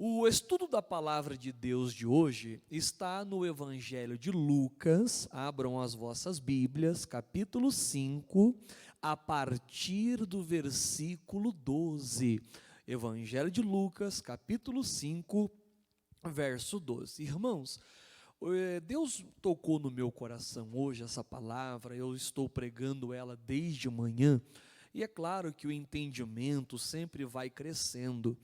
O estudo da palavra de Deus de hoje está no Evangelho de Lucas. Abram as vossas Bíblias, capítulo 5, a partir do versículo 12. Evangelho de Lucas, capítulo 5, verso 12. Irmãos, Deus tocou no meu coração hoje essa palavra, eu estou pregando ela desde manhã, e é claro que o entendimento sempre vai crescendo.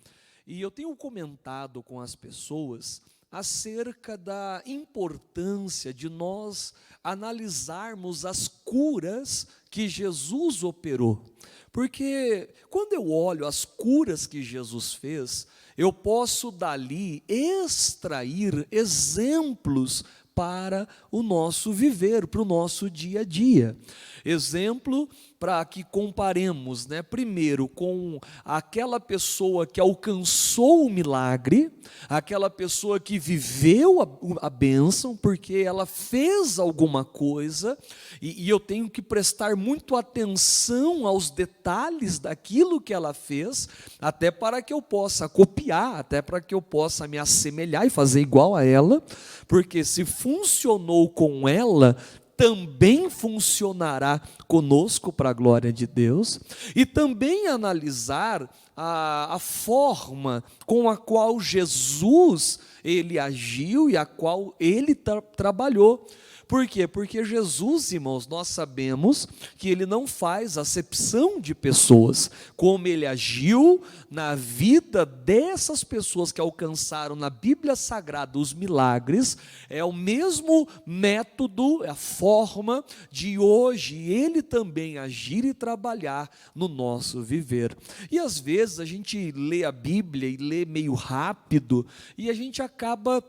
E eu tenho comentado com as pessoas acerca da importância de nós analisarmos as curas que Jesus operou. Porque quando eu olho as curas que Jesus fez, eu posso dali extrair exemplos para o nosso viver, para o nosso dia a dia. Exemplo para que comparemos, primeiro com aquela pessoa que alcançou o milagre, aquela pessoa que viveu a bênção, porque ela fez alguma coisa, e eu tenho que prestar muito atenção aos detalhes daquilo que ela fez, até para que eu possa copiar, até para que eu possa me assemelhar e fazer igual a ela, porque se funcionou com ela, também funcionará conosco para a glória de Deus, e também analisar a forma com a qual Jesus ele agiu e a qual ele trabalhou. Por quê? Porque Jesus, irmãos, nós sabemos que ele não faz acepção de pessoas. Como ele agiu na vida dessas pessoas que alcançaram na Bíblia Sagrada os milagres, é o mesmo método, é a forma de hoje ele também agir e trabalhar no nosso viver. E às vezes a gente lê a Bíblia e lê meio rápido e a gente acaba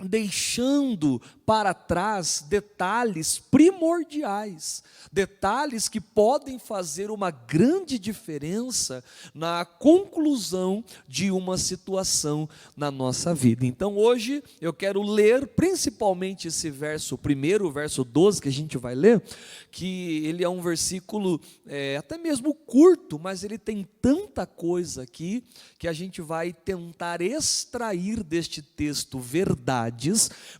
deixando para trás detalhes primordiais, detalhes que podem fazer uma grande diferença na conclusão de uma situação na nossa vida. Então hoje eu quero ler principalmente esse verso primeiro, o verso 12 que a gente vai ler, que ele é um versículo até mesmo curto, mas ele tem tanta coisa aqui que a gente vai tentar extrair deste texto verdades,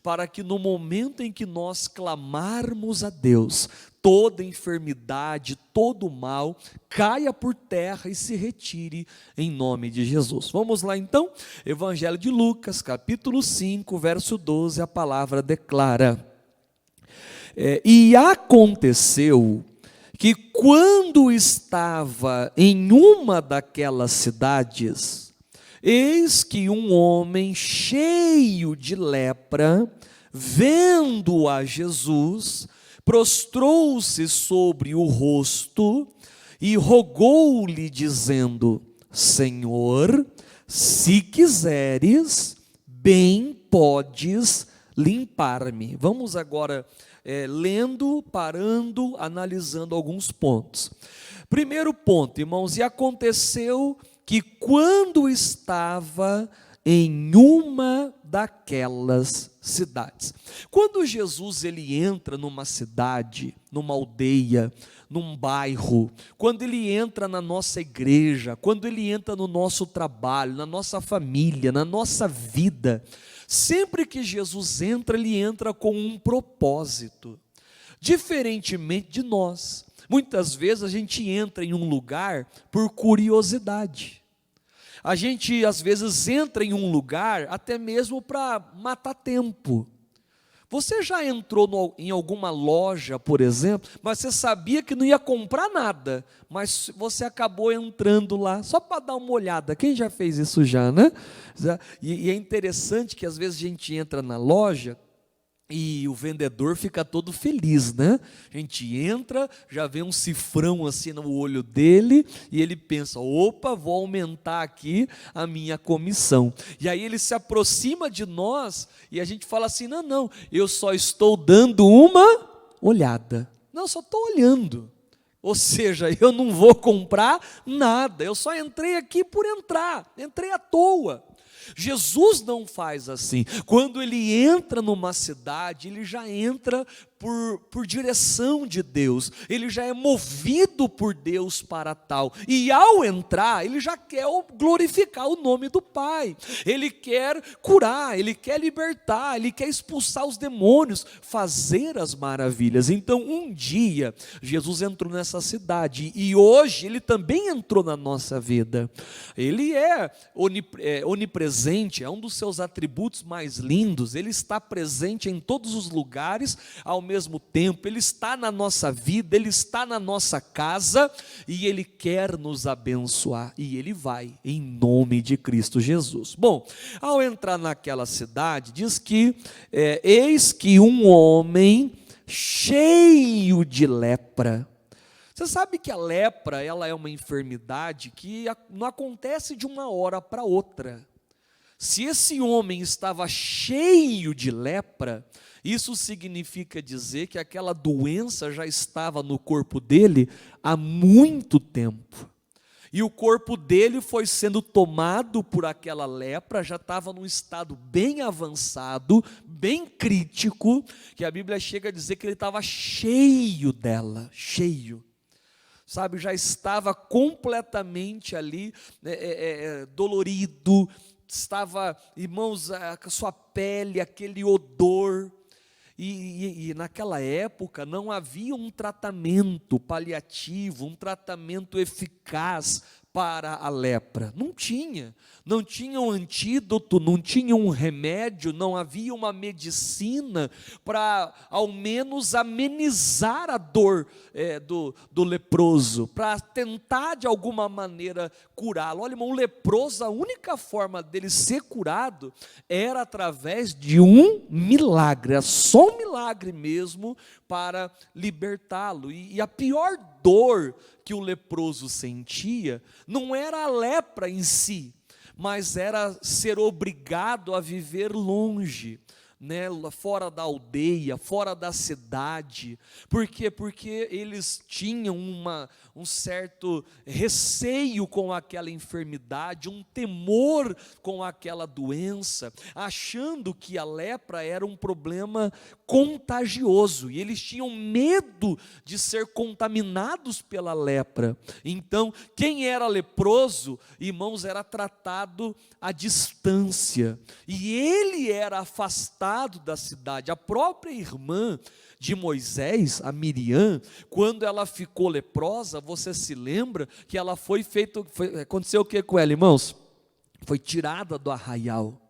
para que no momento em que nós clamarmos a Deus, toda enfermidade, todo mal, caia por terra e se retire em nome de Jesus. Vamos lá então, Evangelho de Lucas, capítulo 5, verso 12, a palavra declara: e aconteceu que quando estava em uma daquelas cidades, eis que um homem cheio de lepra, vendo a Jesus, prostrou-se sobre o rosto e rogou-lhe, dizendo: Senhor, se quiseres, bem podes limpar-me. Vamos agora lendo, parando, analisando alguns pontos. Primeiro ponto, irmãos, e aconteceu que quando estava em uma daquelas cidades. Quando Jesus ele entra numa cidade, numa aldeia, num bairro, quando ele entra na nossa igreja, quando ele entra no nosso trabalho, na nossa família, na nossa vida, sempre que Jesus entra, ele entra com um propósito, diferentemente de nós. Muitas vezes a gente entra em um lugar por curiosidade. A gente às vezes entra em um lugar até mesmo para matar tempo. Você já entrou em alguma loja, por exemplo, mas você sabia que não ia comprar nada, mas você acabou entrando lá só para dar uma olhada. Quem já fez isso já, né? E é interessante que às vezes a gente entra na loja e o vendedor fica todo feliz, né? A gente entra, já vê um cifrão assim no olho dele, e ele pensa: opa, vou aumentar aqui a minha comissão. E aí ele se aproxima de nós, e a gente fala assim: não, eu só estou dando uma olhada. Não, só estou olhando. Ou seja, eu não vou comprar nada, eu só entrei aqui por entrar, entrei à toa. Jesus não faz assim. Quando ele entra numa cidade, ele já entra por direção de Deus, ele já é movido por Deus para tal, e ao entrar, ele já quer glorificar o nome do Pai, ele quer curar, ele quer libertar, ele quer expulsar os demônios, fazer as maravilhas. Então um dia, Jesus entrou nessa cidade, e hoje ele também entrou na nossa vida. Ele é onipresente, é um dos seus atributos mais lindos, ele está presente em todos os lugares ao mesmo tempo, ele está na nossa vida, ele está na nossa casa, e ele quer nos abençoar, e ele vai, em nome de Cristo Jesus. Bom, ao entrar naquela cidade, diz que, eis que um homem cheio de lepra. Você sabe que a lepra, ela é uma enfermidade que não acontece de uma hora para outra. Se esse homem estava cheio de lepra, isso significa dizer que aquela doença já estava no corpo dele há muito tempo. E o corpo dele foi sendo tomado por aquela lepra, já estava num estado bem avançado, bem crítico, que a Bíblia chega a dizer que ele estava cheio dela, cheio. Sabe, já estava completamente ali, dolorido, estava, irmãos, a sua pele, aquele odor, e naquela época não havia um tratamento paliativo, um tratamento eficaz para a lepra, não tinha um antídoto, não tinha um remédio, não havia uma medicina para ao menos amenizar a dor do leproso, para tentar de alguma maneira curá-lo. Olha, irmão, o leproso, a única forma dele ser curado era através de um milagre, era só um milagre mesmo para libertá-lo. E a pior dor que o leproso sentia não era a lepra em si, mas era ser obrigado a viver longe, né, fora da aldeia, fora da cidade. Por quê? Porque eles tinham um certo receio com aquela enfermidade, um temor com aquela doença, achando que a lepra era um problema contagioso, e eles tinham medo de ser contaminados pela lepra. Então, quem era leproso, irmãos, era tratado à distância, e ele era afastado da cidade. A própria irmã de Moisés, a Miriam, quando ela ficou leprosa, você se lembra que ela aconteceu o que com ela, irmãos? Foi tirada do arraial.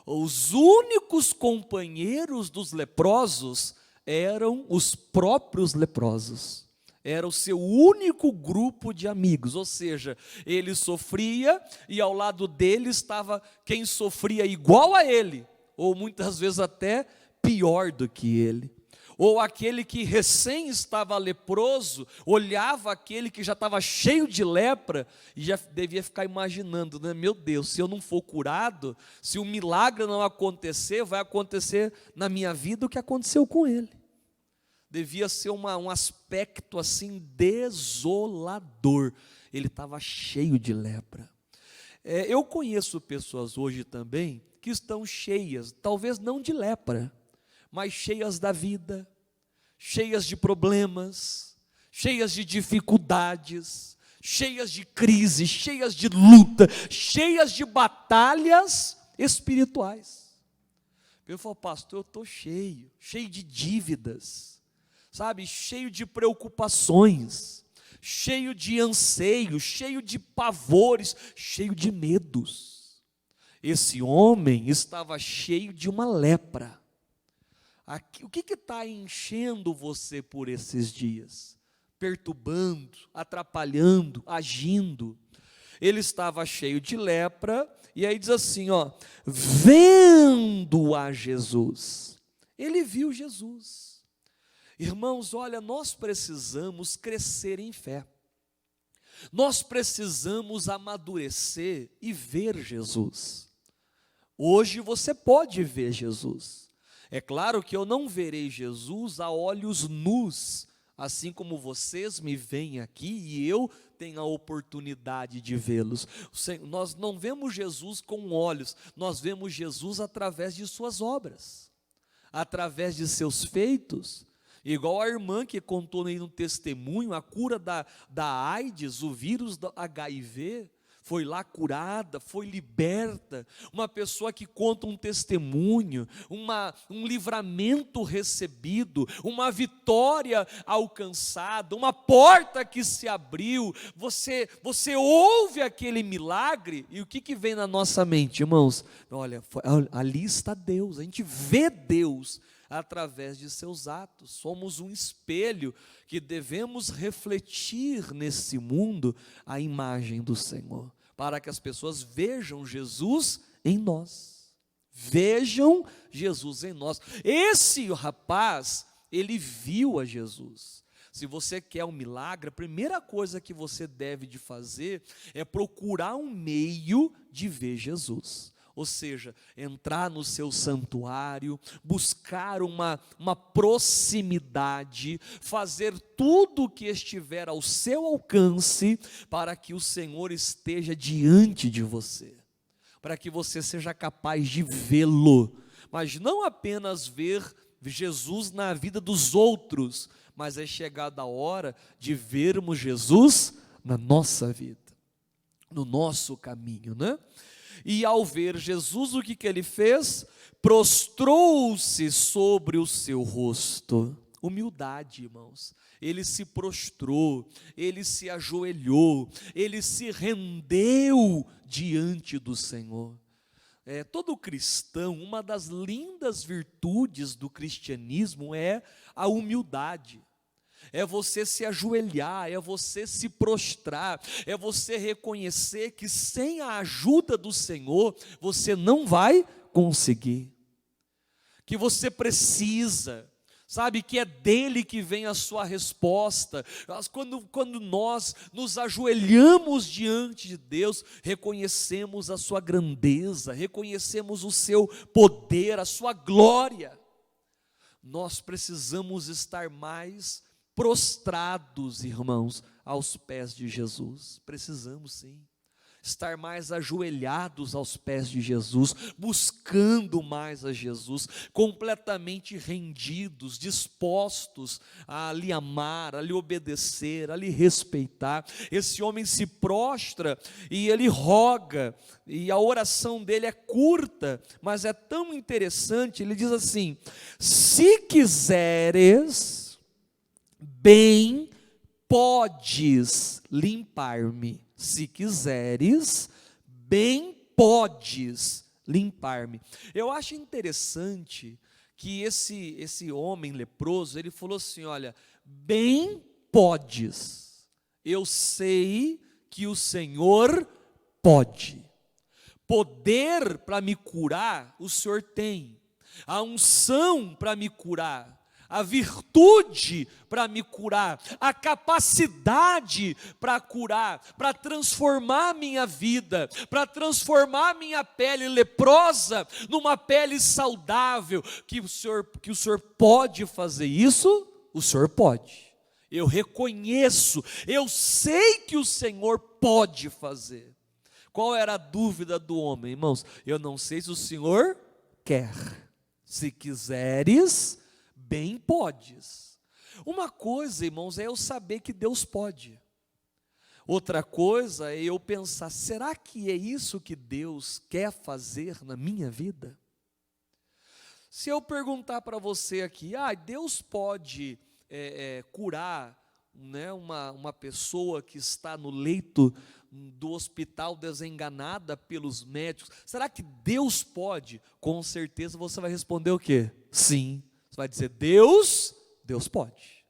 Os únicos companheiros dos leprosos eram os próprios leprosos. Era o seu único grupo de amigos, ou seja, ele sofria e ao lado dele estava quem sofria igual a ele, ou muitas vezes até pior do que ele. Ou aquele que recém estava leproso, olhava aquele que já estava cheio de lepra, e já devia ficar imaginando, né? Meu Deus, se eu não for curado, se o milagre não acontecer, vai acontecer na minha vida o que aconteceu com ele. Devia ser um aspecto assim desolador, ele estava cheio de lepra. Eu conheço pessoas hoje também, que estão cheias, talvez não de lepra, mas cheias da vida, cheias de problemas, cheias de dificuldades, cheias de crise, cheias de luta, cheias de batalhas espirituais. Eu falo, pastor, eu estou cheio de dívidas, sabe, cheio de preocupações, cheio de anseios, cheio de pavores, cheio de medos. Esse homem estava cheio de uma lepra. O que está enchendo você por esses dias? Perturbando, atrapalhando, agindo. Ele estava cheio de lepra, e aí diz assim, vendo a Jesus. Ele viu Jesus. Irmãos, olha, nós precisamos crescer em fé. Nós precisamos amadurecer e ver Jesus. Hoje você pode ver Jesus. É claro que eu não verei Jesus a olhos nus, assim como vocês me veem aqui e eu tenho a oportunidade de vê-los. Nós não vemos Jesus com olhos, nós vemos Jesus através de suas obras, através de seus feitos. Igual a irmã que contou aí no testemunho, a cura da AIDS, o vírus do HIV, foi lá curada, foi liberta. Uma pessoa que conta um testemunho, um livramento recebido, uma vitória alcançada, uma porta que se abriu. Você ouve aquele milagre e o que vem na nossa mente, irmãos? Olha, ali está Deus, a gente vê Deus através de seus atos. Somos um espelho que devemos refletir nesse mundo a imagem do Senhor, para que as pessoas vejam Jesus em nós. Vejam Jesus em nós. Esse rapaz, ele viu a Jesus. Se você quer um milagre, a primeira coisa que você deve de fazer é procurar um meio de ver Jesus. Ou seja, entrar no seu santuário, buscar uma proximidade, fazer tudo o que estiver ao seu alcance, para que o Senhor esteja diante de você, para que você seja capaz de vê-lo, mas não apenas ver Jesus na vida dos outros, mas é chegada a hora de vermos Jesus na nossa vida, no nosso caminho, né? E ao ver Jesus, o que ele fez? Prostrou-se sobre o seu rosto. Humildade, irmãos. Ele se prostrou, ele se ajoelhou, ele se rendeu diante do Senhor. Todo cristão, uma das lindas virtudes do cristianismo é a humildade. É você se ajoelhar, é você se prostrar, é você reconhecer que sem a ajuda do Senhor, você não vai conseguir, que você precisa, sabe, que é dele que vem a sua resposta. Quando nós nos ajoelhamos diante de Deus, reconhecemos a sua grandeza, reconhecemos o seu poder, a sua glória. Nós precisamos estar mais prostrados, irmãos, aos pés de Jesus. Precisamos sim estar mais ajoelhados aos pés de Jesus, buscando mais a Jesus, completamente rendidos, dispostos a lhe amar, a lhe obedecer, a lhe respeitar. Esse homem se prostra e ele roga, e a oração dele é curta, mas é tão interessante. Ele diz assim: se quiseres, bem podes limpar-me. Se quiseres, bem podes limpar-me. Eu acho interessante que esse homem leproso, ele falou assim: olha, bem podes, eu sei que o Senhor pode. Poder para me curar, o Senhor tem. A unção para me curar, a virtude para me curar, a capacidade para curar, para transformar minha vida, para transformar minha pele leprosa numa pele saudável. Que o Senhor pode fazer isso? O Senhor pode. Eu reconheço, eu sei que o Senhor pode fazer. Qual era a dúvida do homem, irmãos? Eu não sei se o Senhor quer. Se quiseres, bem podes. Uma coisa, irmãos, é eu saber que Deus pode. Outra coisa é eu pensar: será que é isso que Deus quer fazer na minha vida? Se eu perguntar para você aqui: Deus pode curar, né, uma pessoa que está no leito do hospital desenganada pelos médicos, será que Deus pode? Com certeza você vai responder o quê? Sim. Você vai dizer: Deus pode.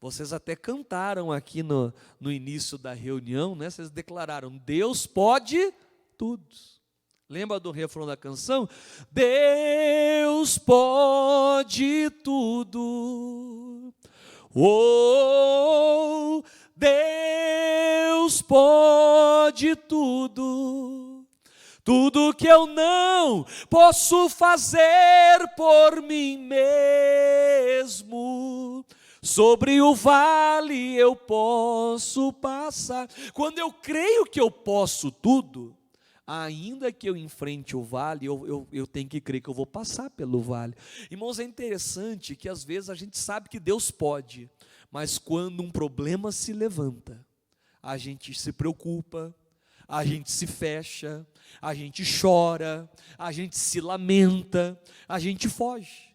Vocês até cantaram aqui no início da reunião, né? Vocês declararam: Deus pode tudo. Lembra do refrão da canção? Deus pode tudo. Oh, Deus pode tudo. Tudo que eu não posso fazer por mim mesmo, sobre o vale eu posso passar. Quando eu creio que eu posso tudo, ainda que eu enfrente o vale, eu tenho que crer que eu vou passar pelo vale. Irmãos, é interessante que às vezes a gente sabe que Deus pode, mas quando um problema se levanta, a gente se preocupa, a gente se fecha, a gente chora, a gente se lamenta, a gente foge.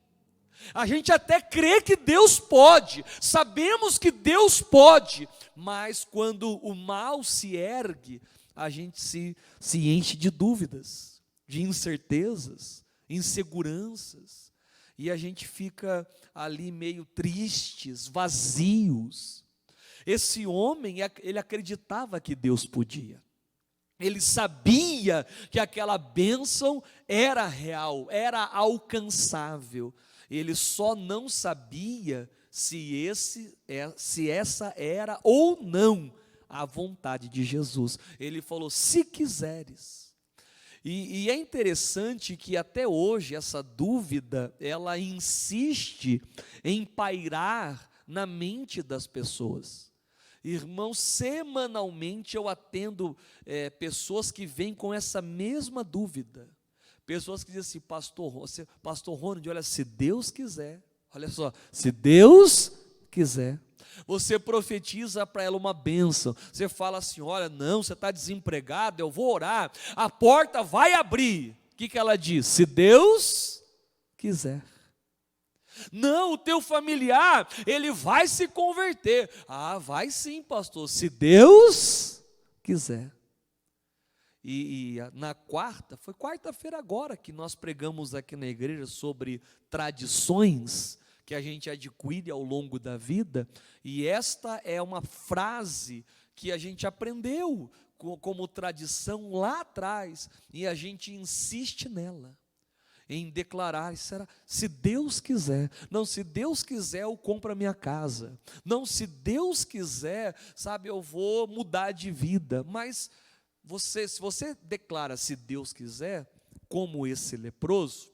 A gente até crê que Deus pode, sabemos que Deus pode, mas quando o mal se ergue, a gente se enche de dúvidas, de incertezas, inseguranças, e a gente fica ali meio tristes, vazios. Esse homem, ele acreditava que Deus podia, ele sabia que aquela bênção era real, era alcançável, ele só não sabia se essa era ou não a vontade de Jesus. Ele falou, se quiseres. E é interessante que até hoje essa dúvida, ela insiste em pairar na mente das pessoas. Irmãos, semanalmente eu atendo pessoas que vêm com essa mesma dúvida. Pessoas que dizem assim, pastor Ronald, olha, se Deus quiser, olha só, se Deus quiser. Você profetiza para ela uma bênção, você fala assim, olha, não, você está desempregado, eu vou orar, a porta vai abrir. O que ela diz? Se Deus quiser. Não, o teu familiar, ele vai se converter. Ah, vai sim, pastor, se Deus quiser. E na foi quarta-feira agora que nós pregamos aqui na igreja sobre tradições que a gente adquire ao longo da vida, e esta é uma frase que a gente aprendeu como tradição lá atrás, e a gente insiste nela, em declarar, se Deus quiser, não, se Deus quiser eu compro a minha casa, não, se Deus quiser, sabe, eu vou mudar de vida, mas se você declara se Deus quiser, como esse leproso,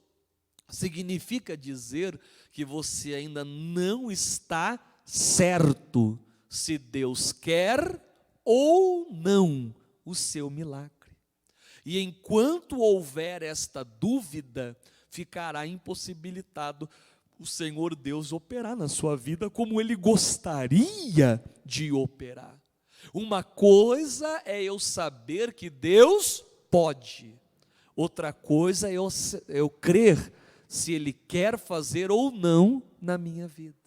significa dizer que você ainda não está certo se Deus quer ou não o seu milagre. E enquanto houver esta dúvida, ficará impossibilitado o Senhor Deus operar na sua vida como Ele gostaria de operar. Uma coisa é eu saber que Deus pode, outra coisa é eu crer se Ele quer fazer ou não na minha vida.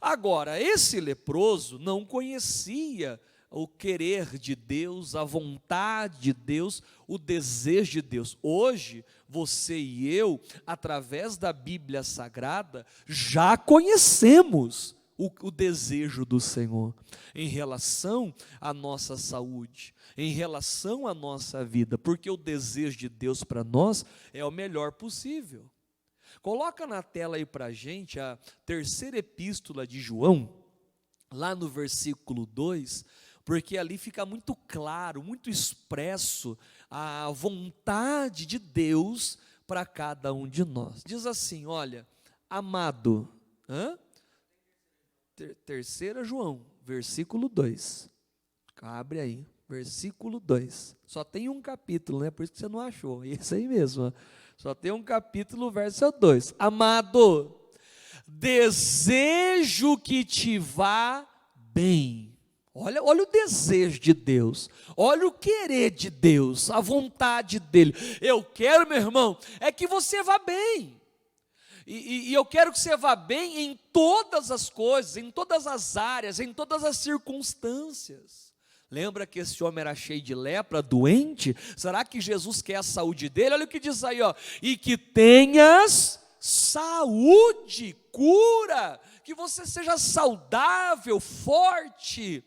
Agora, esse leproso não conhecia o querer de Deus, a vontade de Deus, o desejo de Deus. Hoje, você e eu, através da Bíblia Sagrada, já conhecemos o desejo do Senhor em relação à nossa saúde, em relação à nossa vida, porque o desejo de Deus para nós é o melhor possível. Coloca na tela aí para a gente a terceira epístola de João, lá no versículo 2, porque ali fica muito claro, muito expresso a vontade de Deus para cada um de nós. Diz assim, olha, amado, terceira João, versículo 2, abre aí, versículo 2, só tem um capítulo, né? Por isso que você não achou, é isso aí mesmo, só tem um capítulo, verso 2, amado, desejo que te vá bem. Olha o desejo de Deus, olha o querer de Deus, a vontade dEle. Eu quero, meu irmão, é que você vá bem, e eu quero que você vá bem em todas as coisas, em todas as áreas, em todas as circunstâncias. Lembra que esse homem era cheio de lepra, doente? Será que Jesus quer a saúde dele? Olha o que diz aí, ó, e que tenhas saúde, cura, que você seja saudável, forte,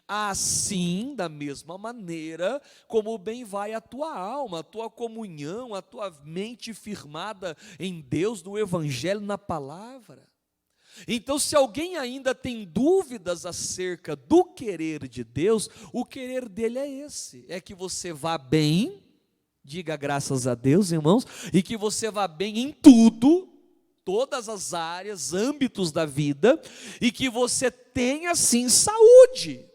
assim, da mesma maneira, como bem vai a tua alma, a tua comunhão, a tua mente firmada em Deus, no Evangelho, na palavra. Então, se alguém ainda tem dúvidas acerca do querer de Deus, o querer dele é esse, é que você vá bem, diga graças a Deus, irmãos, e que você vá bem em tudo, todas as áreas, âmbitos da vida, e que você tenha sim saúde.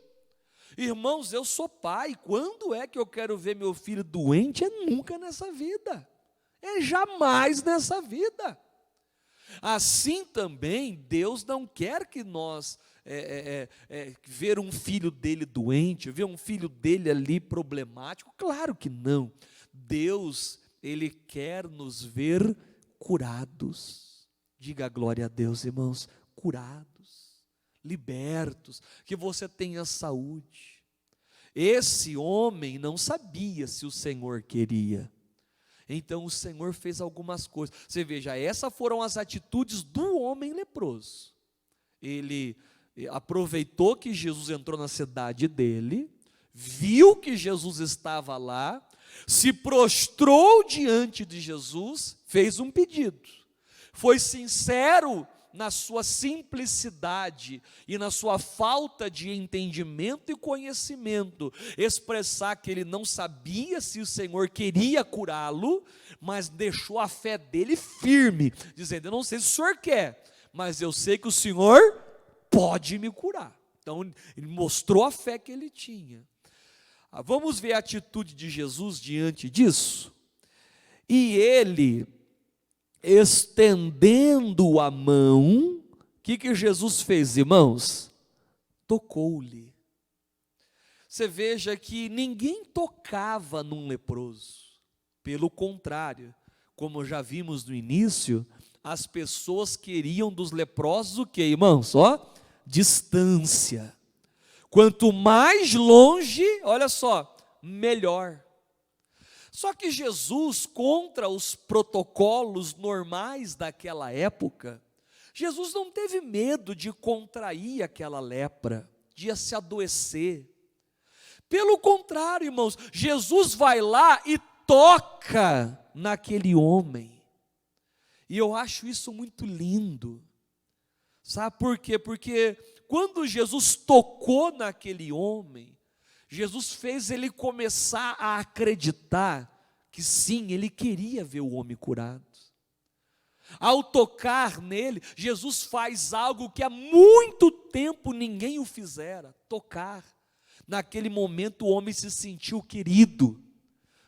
Irmãos, eu sou pai, quando é que eu quero ver meu filho doente? É nunca nessa vida, é jamais nessa vida. Assim também, Deus não quer que nós ver um filho dele doente, ver um filho dele ali problemático, claro que não. Deus, Ele quer nos ver curados. Diga glória a Deus, irmãos, curados, libertos, que você tenha saúde. Esse homem não sabia se o Senhor queria. Então o Senhor fez algumas coisas. Você veja, essas foram as atitudes do homem leproso. Ele aproveitou que Jesus entrou na cidade dele, viu que Jesus estava lá, se prostrou diante de Jesus, fez um pedido. Foi sincero na sua simplicidade e na sua falta de entendimento e conhecimento, expressar que ele não sabia se o Senhor queria curá-lo, mas deixou a fé dele firme, dizendo: eu não sei se o Senhor quer, mas eu sei que o Senhor pode me curar. Então ele mostrou a fé que ele tinha. Vamos ver a atitude de Jesus diante disso. E ele, estendendo a mão, o que Jesus fez, irmãos? Tocou-lhe. Você veja que ninguém tocava num leproso. Pelo contrário, como já vimos no início, as pessoas queriam dos leprosos o que, irmãos? Distância. Quanto mais longe, olha só, melhor. Só que Jesus, contra os protocolos normais daquela época, Jesus não teve medo de contrair aquela lepra, de se adoecer. Pelo contrário, irmãos, Jesus vai lá e toca naquele homem. E eu acho isso muito lindo. Sabe por quê? Porque quando Jesus tocou naquele homem, Jesus fez ele começar a acreditar que sim, ele queria ver o homem curado. Ao tocar nele, Jesus faz algo que há muito tempo ninguém o fizera: tocar. Naquele momento o homem se sentiu querido,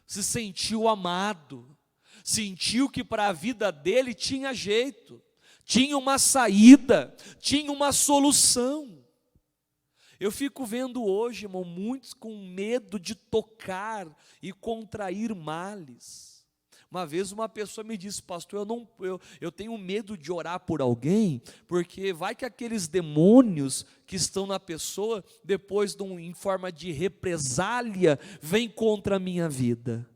se sentiu amado, sentiu que para a vida dele tinha jeito, tinha uma saída, tinha uma solução. Eu fico vendo hoje, irmão, muitos com medo de tocar e contrair males. Uma vez uma pessoa me disse: pastor, eu tenho medo de orar por alguém, porque vai que aqueles demônios que estão na pessoa, depois em forma de represália, vem contra a minha vida.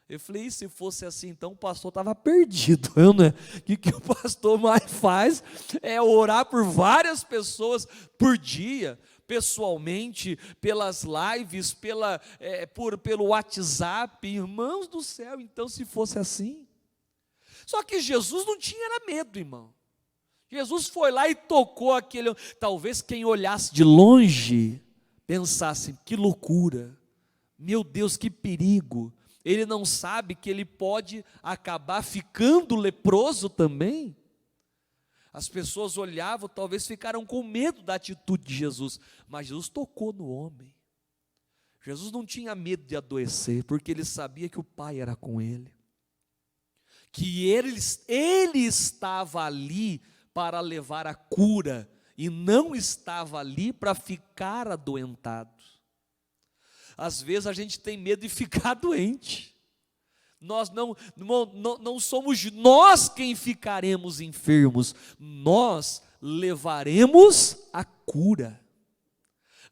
Eu falei: e se fosse assim, então o pastor estava perdido, né? O que o pastor mais faz é orar por várias pessoas por dia, pessoalmente, pelas lives, pelo WhatsApp. Irmãos do céu, então se fosse assim. Só que Jesus não tinha medo, irmão. Jesus foi lá e tocou aquele. Talvez quem olhasse de longe pensasse: que loucura, meu Deus, que perigo. Ele não sabe que ele pode acabar ficando leproso também? As pessoas olhavam, talvez ficaram com medo da atitude de Jesus, mas Jesus tocou no homem. Jesus não tinha medo de adoecer, porque ele sabia que o Pai era com ele, que ele estava ali para levar a cura, e não estava ali para ficar adoentado. Às vezes a gente tem medo de ficar doente. Nós não somos nós quem ficaremos enfermos, nós levaremos a cura,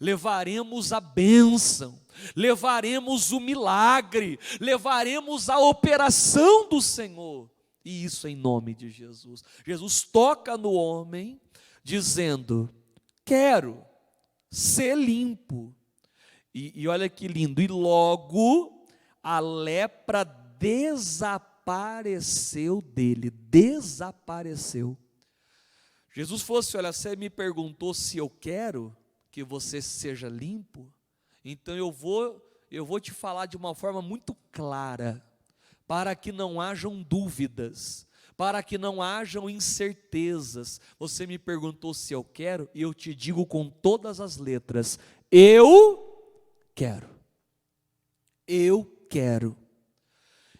levaremos a bênção, levaremos o milagre, levaremos a operação do Senhor, e isso em nome de Jesus. Jesus toca no homem, dizendo: quero ser limpo. E olha que lindo, e logo a lepra desapareceu dele, desapareceu. Jesus fosse: olha, você me perguntou se eu quero que você seja limpo, então eu vou te falar de uma forma muito clara, para que não hajam dúvidas, para que não hajam incertezas. Você me perguntou se eu quero, e eu te digo com todas as letras: eu quero. Eu quero.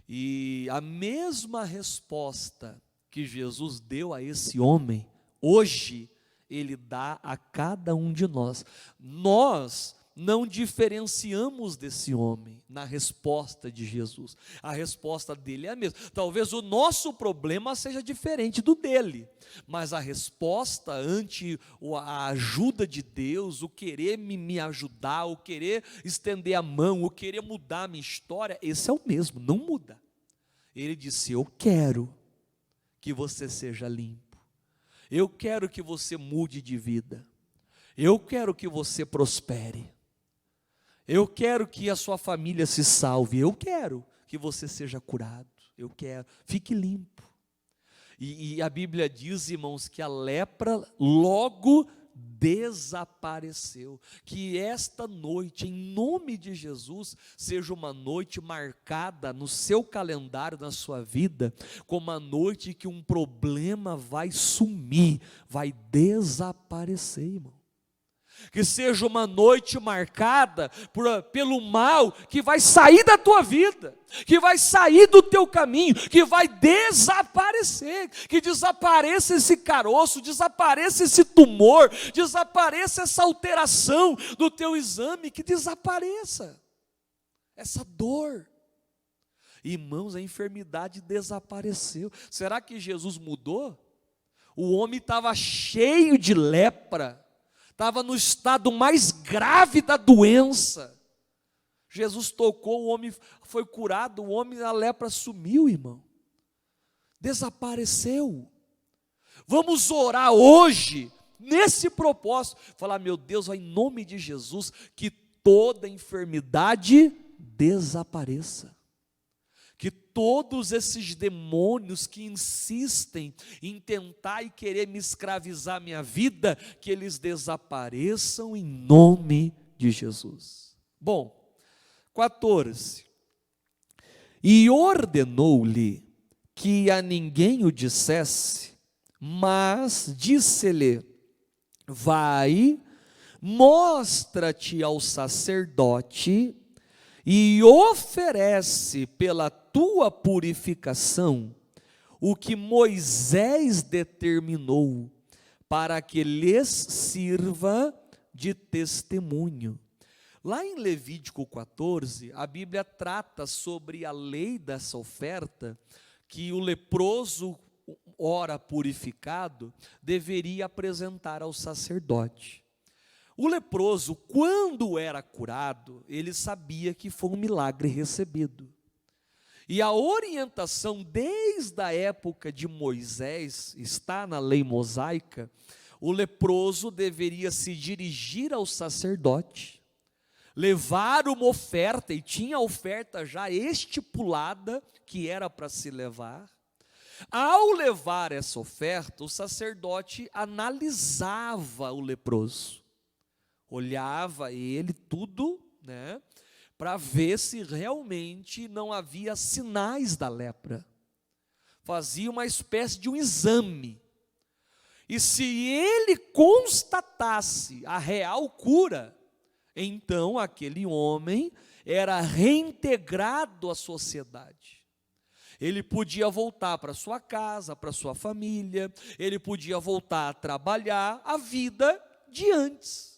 E a mesma resposta que Jesus deu a esse homem, hoje Ele dá a cada um de nós. Nós não diferenciamos desse homem na resposta de Jesus. A resposta dele é a mesma. Talvez o nosso problema seja diferente do dele, mas a resposta ante a ajuda de Deus, o querer me ajudar, o querer estender a mão, o querer mudar a minha história, esse é o mesmo, não muda. Ele disse: eu quero que você seja limpo, eu quero que você mude de vida, eu quero que você prospere, eu quero que a sua família se salve, eu quero que você seja curado, eu quero, fique limpo. E a Bíblia diz, irmãos, que a lepra logo desapareceu. Que esta noite, em nome de Jesus, seja uma noite marcada no seu calendário, na sua vida, como a noite que um problema vai sumir, vai desaparecer, irmão. Que seja uma noite marcada pelo mal que vai sair da tua vida, que vai sair do teu caminho, que vai desaparecer, que desapareça esse caroço, desapareça esse tumor, desapareça essa alteração do teu exame, que desapareça essa dor. Irmãos, a enfermidade desapareceu. Será que Jesus mudou? O homem estava cheio de lepra, estava no estado mais grave da doença. Jesus tocou, o homem foi curado, o homem, a lepra sumiu, irmão. Desapareceu. Vamos orar hoje, nesse propósito, falar: meu Deus, em nome de Jesus, que toda enfermidade desapareça. Que todos esses demônios que insistem em tentar e querer me escravizar minha vida, que eles desapareçam em nome de Jesus. Bom, 14. E ordenou-lhe que a ninguém o dissesse, mas disse-lhe: vai, mostra-te ao sacerdote e oferece pela tua purificação o que Moisés determinou, para que lhes sirva de testemunho. Lá em Levítico 14, a Bíblia trata sobre a lei dessa oferta, que o leproso, ora purificado, deveria apresentar ao sacerdote. O leproso, quando era curado, ele sabia que foi um milagre recebido. E a orientação desde a época de Moisés, está na lei mosaica, o leproso deveria se dirigir ao sacerdote, levar uma oferta, e tinha a oferta já estipulada que era para se levar. Ao levar essa oferta, o sacerdote analisava o leproso, olhava ele tudo, né, para ver se realmente não havia sinais da lepra. Fazia uma espécie de um exame. E se ele constatasse a real cura, então aquele homem era reintegrado à sociedade. Ele podia voltar para sua casa, para sua família, ele podia voltar a trabalhar a vida de antes.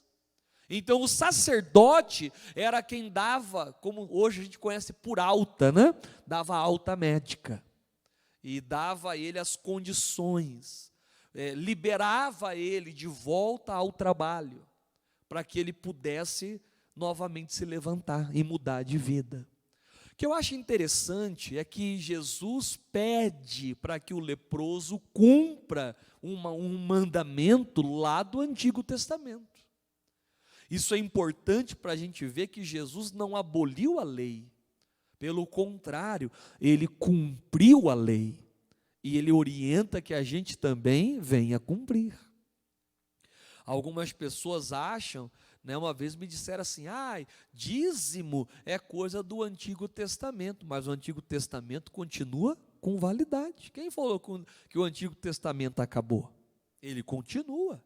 Então o sacerdote era quem dava, como hoje a gente conhece por alta, né? Dava alta médica, e dava a ele as condições, liberava ele de volta ao trabalho, para que ele pudesse novamente se levantar e mudar de vida. O que eu acho interessante é que Jesus pede para que o leproso cumpra um mandamento lá do Antigo Testamento. Isso é importante para a gente ver que Jesus não aboliu a lei, pelo contrário, ele cumpriu a lei, e ele orienta que a gente também venha cumprir. Algumas pessoas acham, né, uma vez me disseram assim: dízimo é coisa do Antigo Testamento, mas o Antigo Testamento continua com validade. Quem falou que o Antigo Testamento acabou? Ele continua.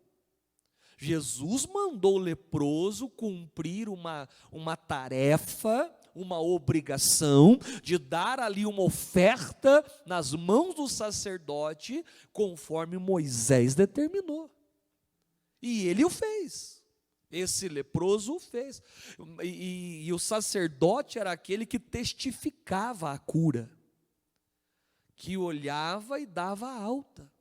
Jesus mandou o leproso cumprir uma tarefa, uma obrigação de dar ali uma oferta nas mãos do sacerdote, conforme Moisés determinou. E ele o fez. Esse leproso o fez. E o sacerdote era aquele que testificava a cura, que olhava e dava alta.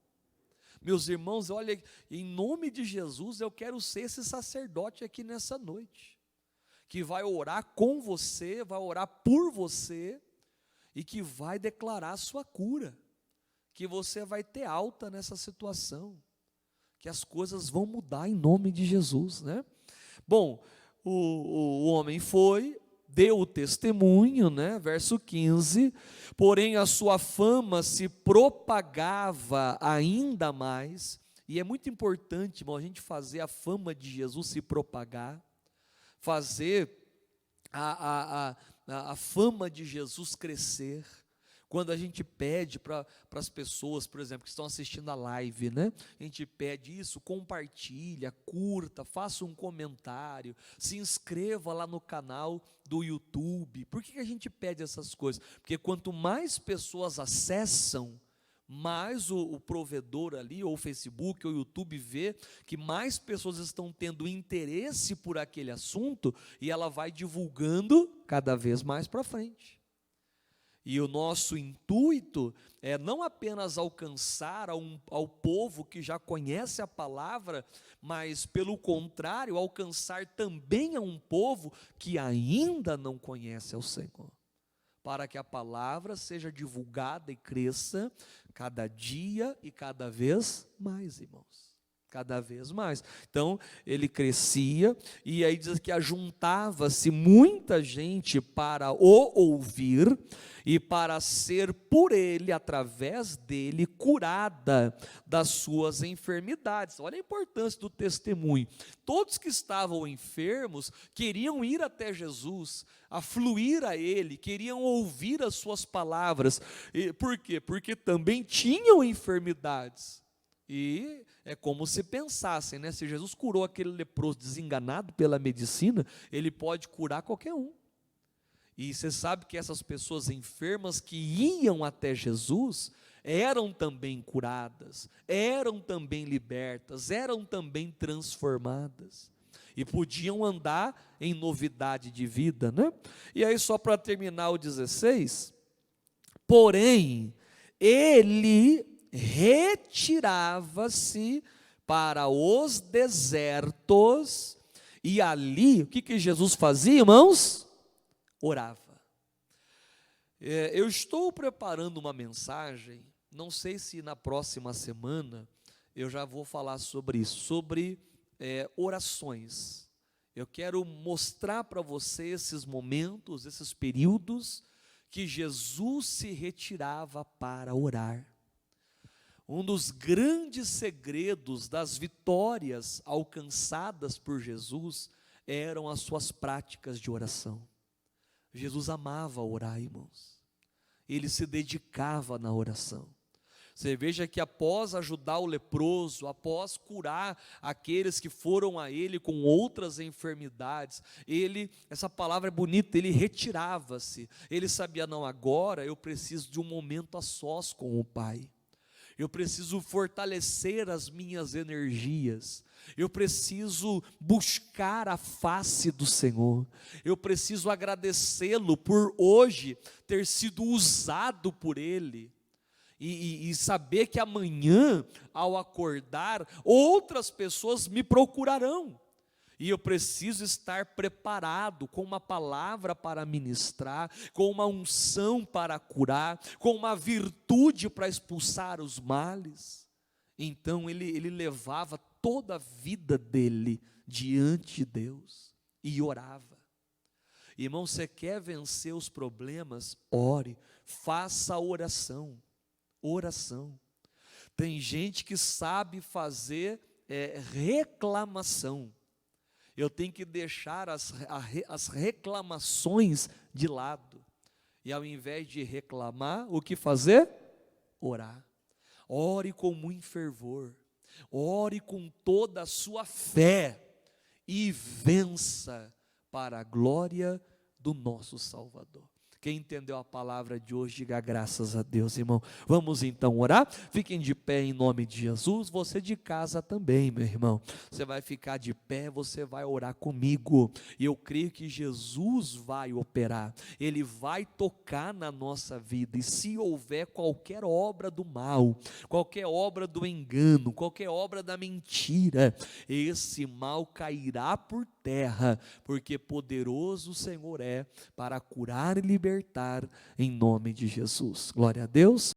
Meus irmãos, olha, em nome de Jesus, eu quero ser esse sacerdote aqui nessa noite, que vai orar com você, vai orar por você, e que vai declarar a sua cura, que você vai ter alta nessa situação, que as coisas vão mudar em nome de Jesus, né? Bom, o homem foi, deu o testemunho, né? Verso 15, porém a sua fama se propagava ainda mais, e é muito importante, irmão, a gente fazer a fama de Jesus se propagar, fazer a fama de Jesus crescer. Quando a gente pede para as pessoas, por exemplo, que estão assistindo a live, né? A gente pede isso, compartilha, curta, faça um comentário, se inscreva lá no canal do YouTube. Por que a gente pede essas coisas? Porque quanto mais pessoas acessam, mais o provedor ali, ou o Facebook, ou o YouTube vê que mais pessoas estão tendo interesse por aquele assunto, e ela vai divulgando cada vez mais para frente. E o nosso intuito é não apenas alcançar ao povo que já conhece a palavra, mas pelo contrário, alcançar também a um povo que ainda não conhece ao Senhor, para que a palavra seja divulgada e cresça cada dia e cada vez mais, irmãos. Cada vez mais. Então, ele crescia, e aí diz que ajuntava-se muita gente para o ouvir, e para ser por ele, através dele, curada das suas enfermidades. Olha a importância do testemunho. Todos que estavam enfermos queriam ir até Jesus, afluir a ele, queriam ouvir as suas palavras. Por quê? Porque também tinham enfermidades. E é como se pensassem, né? Se Jesus curou aquele leproso desenganado pela medicina, ele pode curar qualquer um. E você sabe que essas pessoas enfermas que iam até Jesus eram também curadas, eram também libertas, eram também transformadas, e podiam andar em novidade de vida, né? E aí, só para terminar o 16, porém, ele retirava-se para os desertos, e ali, o que Jesus fazia, irmãos? Orava. Eu estou preparando uma mensagem, não sei se na próxima semana eu já vou falar sobre isso, sobre orações. Eu quero mostrar para você esses momentos, esses períodos que Jesus se retirava para orar. Um dos grandes segredos das vitórias alcançadas por Jesus eram as suas práticas de oração. Jesus amava orar, irmãos. Ele se dedicava na oração. Você veja que após ajudar o leproso, após curar aqueles que foram a ele com outras enfermidades, essa palavra é bonita, ele retirava-se. Ele sabia, não, agora eu preciso de um momento a sós com o Pai. Eu preciso fortalecer as minhas energias, eu preciso buscar a face do Senhor, eu preciso agradecê-lo por hoje ter sido usado por Ele, e saber que amanhã, ao acordar, outras pessoas me procurarão, e eu preciso estar preparado com uma palavra para ministrar, com uma unção para curar, com uma virtude para expulsar os males. Então ele levava toda a vida dele diante de Deus e orava. Irmão, você quer vencer os problemas? Ore, faça a oração. Oração. Tem gente que sabe fazer reclamação. Eu tenho que deixar as reclamações de lado, e ao invés de reclamar, o que fazer? Orar. Ore com muito fervor, ore com toda a sua fé e vença para a glória do nosso Salvador. Quem entendeu a palavra de hoje, diga graças a Deus, irmão. Vamos então orar? Fiquem de pé em nome de Jesus. Você de casa também, meu irmão. Você vai ficar de pé, você vai orar comigo. E eu creio que Jesus vai operar. Ele vai tocar na nossa vida. E se houver qualquer obra do mal, qualquer obra do engano, qualquer obra da mentira, esse mal cairá por terra, porque poderoso o Senhor é para curar e libertar em nome de Jesus. Glória a Deus.